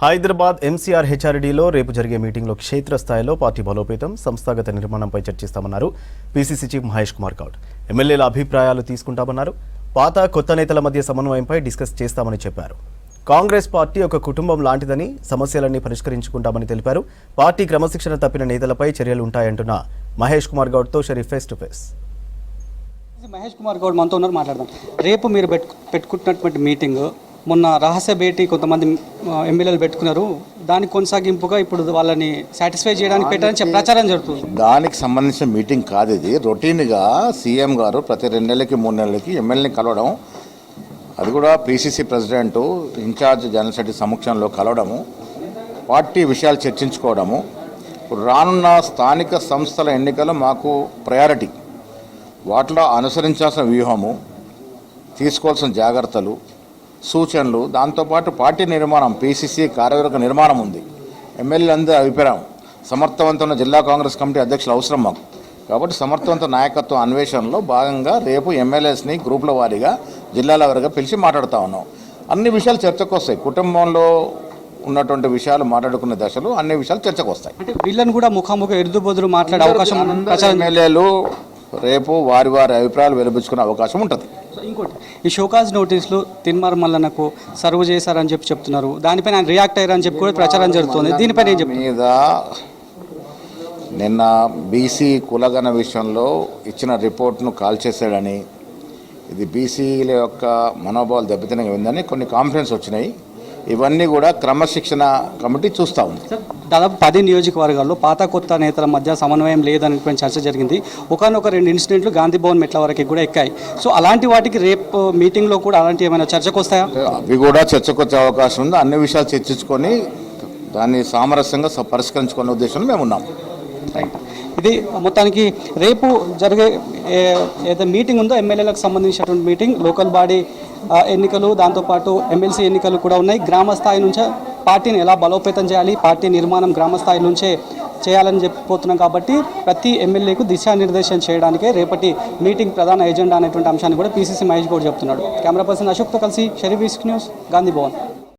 Hyderabad MCR హెచ్ఆర్డీలో రేపు జరిగే మీటింగ్లో క్షేత్రస్థాయిలో పార్టీ బలోపేతం, సంస్థాగత నిర్మాణంపై చర్చిస్తామన్నారు పీసీసీ చీఫ్ మహేష్ కుమార్ గౌడ్. ఎమ్మెల్యేల అభిప్రాయాలు తీసుకుంటామన్నారు. పాత కొత్త నేతల మధ్య సమన్వయంపై డిస్కస్ చేస్తామని చెప్పారు. కాంగ్రెస్ పార్టీ ఒక కుటుంబం లాంటిదని, సమస్యలన్నీ పరిష్కరించుకుంటామని తెలిపారు. పార్టీ క్రమశిక్షణ తప్పిన నేతలపై చర్యలు ఉంటాయంటున్న మహేష్ కుమార్ గౌడ్తో Sharif face to face. Mahesh Kumar Goud మనతో ఉన్నారు, మాట్లాడదాం. రేపు మీరు పెట్టుకుంటున్నటువంటి మీటింగ్, మొన్న రహస్య భేటీ కొంతమంది ఎమ్మెల్యేలు పెట్టుకున్నారు, దానికి కొనసాగింపుగా ఇప్పుడు వాళ్ళని సాటిస్ఫై చేయడానికి పెట్టారని ప్రచారం జరుగుతుంది. దానికి సంబంధించిన మీటింగ్ కాదు ఇది. రొటీన్గా సీఎం గారు ప్రతి 2 నెలలకి 3 నెలలకి ఎమ్మెల్యేని కలవడం, అది కూడా PCC president incharge general secretary సమక్షంలో కలవడము, పార్టీ విషయాలు చర్చించుకోవడము. రానున్న స్థానిక సంస్థల ఎన్నికలు మాకు ప్రయారిటీ, వాటిలో అనుసరించాల్సిన వ్యూహము, తీసుకోవాల్సిన జాగ్రత్తలు, సూచనలు, దాంతోపాటు పార్టీ నిర్మాణం, పీసీసీ కార్యవర్గ నిర్మాణం ఉంది. ఎమ్మెల్యేలందరూ అభిప్రాయం, సమర్థవంతమైన జిల్లా కాంగ్రెస్ కమిటీ అధ్యక్షులు అవసరం మాకు. కాబట్టి సమర్థవంత నాయకత్వం అన్వేషణలో భాగంగా రేపు ఎమ్మెల్యేస్ని గ్రూపుల వారీగా జిల్లాల వారీగా పిలిచి మాట్లాడుతూ ఉన్నాం. అన్ని విషయాలు చర్చకు వస్తాయి. కుటుంబంలో ఉన్నటువంటి విషయాలు మాట్లాడుకునే దశలు అన్ని విషయాలు చర్చకు వస్తాయి. అంటే వీళ్ళని కూడా ముఖాముఖి ఎదురుబొదురు మాట్లాడే అవకాశం, ఎమ్మెల్యేలు రేపు వారి అభిప్రాయాలు వెలిపించుకునే అవకాశం ఉంటుంది. ఇంకోటి, ఈ షోకాజ్ నోటీసులు తిన్మార్ మల్లన్నకు సర్వ్ చేశారని చెప్తున్నారు, దానిపైన ఆయన రియాక్ట్ అయ్యారని చెప్పి కూడా ప్రచారం జరుగుతుంది. దీనిపైన ఏం చెప్పి మీద నిన్న బీసీ కులగణ విషయంలో ఇచ్చిన రిపోర్ట్ను కాల్ చేశాడని, ఇది బీసీల యొక్క మనోభావాలు దెబ్బతినగా ఉందని కొన్ని కాన్ఫిడెన్స్ వచ్చినాయి. ఇవన్నీ కూడా క్రమశిక్షణ కమిటీ చూస్తూ ఉంది. దాదాపు 10 నియోజకవర్గాల్లో పాత కొత్త నేతల మధ్య సమన్వయం లేదని చర్చ జరిగింది. ఒకనొక 2 ఇన్సిడెంట్లు గాంధీ భవన్ మెట్ల వరకు కూడా ఎక్కాయి. సో అలాంటి వాటికి రేపు మీటింగ్లో కూడా అలాంటి ఏమైనా చర్చకు వస్తాయా? అవి కూడా చర్చకు వచ్చే అవకాశం ఉంది. అన్ని విషయాలు చర్చించుకొని దాన్ని సామరస్యంగా పరిష్కరించుకునే ఉద్దేశంలో మేము ఉన్నాం. ఇది మొత్తానికి రేపు జరిగే ఏదైతే మీటింగ్ ఉందో ఎమ్మెల్యేలకు సంబంధించినటువంటి మీటింగ్, లోకల్ బాడీ ఎన్నికలు, దాంతోపాటు ఎమ్మెల్సీ ఎన్నికలు కూడా ఉన్నాయి. గ్రామ స్థాయి నుంచే పార్టీని ఎలా బలోపేతం చేయాలి, పార్టీ నిర్మాణం గ్రామ స్థాయి నుంచే చేయాలని చెప్పిపోతున్నాం. కాబట్టి ప్రతి ఎమ్మెల్యేకు దిశానిర్దేశం చేయడానికే రేపటి మీటింగ్ ప్రధాన ఎజెండా అనేటువంటి అంశాన్ని కూడా పీసీసీ మహేష్ గౌడ్ చెప్తున్నాడు. కెమెరా పర్సన్ అశోక్తో కలిసి షరీఫ్ న్యూస్, గాంధీ భవన్.